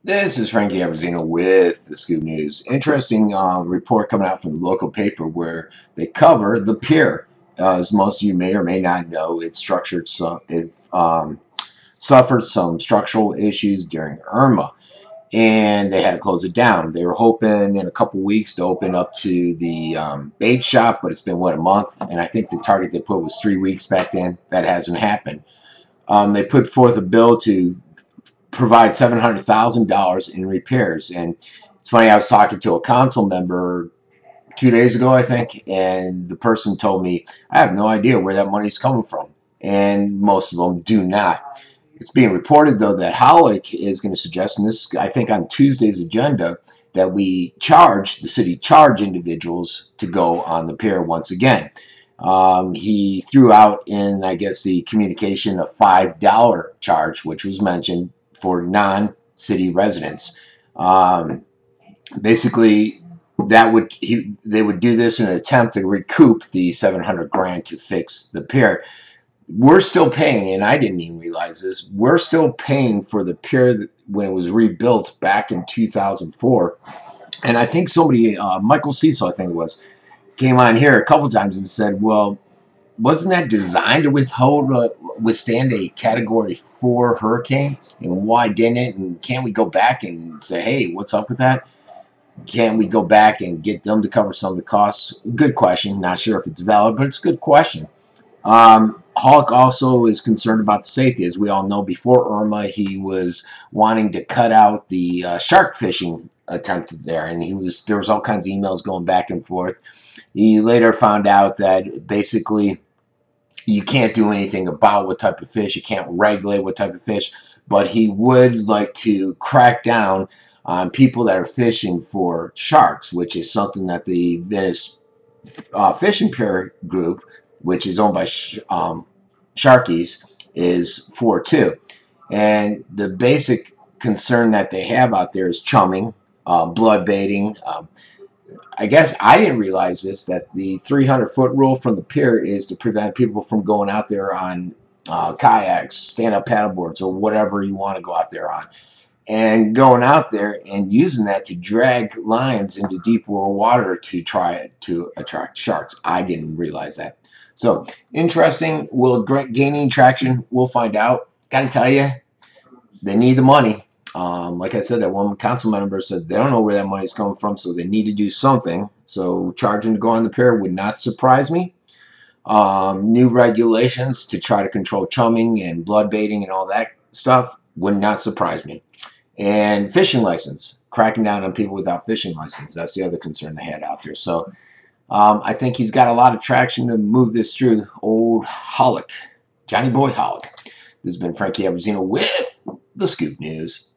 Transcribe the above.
This is Frankie Abbruzzino with the Scoop News. Interesting report coming out from the local paper where they cover the pier. As most of you may or may not know, it suffered some structural issues during Irma, and they had to close it down. They were hoping in a couple weeks to open up to the bait shop, but it's been, what, a month? And I think the target they put was 3 weeks back then. That hasn't happened. They put forth a bill to provide $700,000 in repairs. And it's funny, I was talking to a council member 2 days ago, I think, and the person told me, I have no idea where that money's coming from. And most of them do not. It's being reported, though, that Holic is going to suggest, and this, I think, on Tuesday's agenda, that the city charge individuals to go on the pier once again. He threw out in, I guess, the communication a $5 charge, which was mentioned for non-city residents. Basically, they would do this in an attempt to recoup the $700,000 to fix the pier. We're still paying, and I didn't even realize this, we're still paying for the pier when it was rebuilt back in 2004. And I think somebody, Michael Cecil, I think it was, came on here a couple times and said, well, wasn't that designed to withstand a Category 4 hurricane? And why didn't it? And can't we go back and say, hey, what's up with that? Can't we go back and get them to cover some of the costs? Good question. Not sure if it's valid, but it's a good question. Holic also is concerned about the safety. As we all know, before Irma, he was wanting to cut out the shark fishing attempt there, and there was all kinds of emails going back and forth. He later found out that basically you can't do anything about what type of fish, you can't regulate what type of fish, but he would like to crack down on people that are fishing for sharks, which is something that the Venice Fishing Pier group, which is owned by Sharkies, is for too. And the basic concern that they have out there is chumming, blood baiting. I guess I didn't realize this, that the 300-foot rule from the pier is to prevent people from going out there on kayaks, stand-up paddleboards, or whatever you want to go out there on, and going out there and using that to drag lines into deep water to try to attract sharks. I didn't realize that. So, interesting. Will it gaining traction? We'll find out. Got to tell you, they need the money. Like I said, that one council member said they don't know where that money is coming from, so they need to do something. So charging to go on the pier would not surprise me. New regulations to try to control chumming and blood baiting and all that stuff would not surprise me. And fishing license, cracking down on people without fishing license. That's the other concern they had out there. So I think he's got a lot of traction to move this through. Old Holic, Johnny Boy Holic. This has been Frankie Abbruzzino with the Scoop News.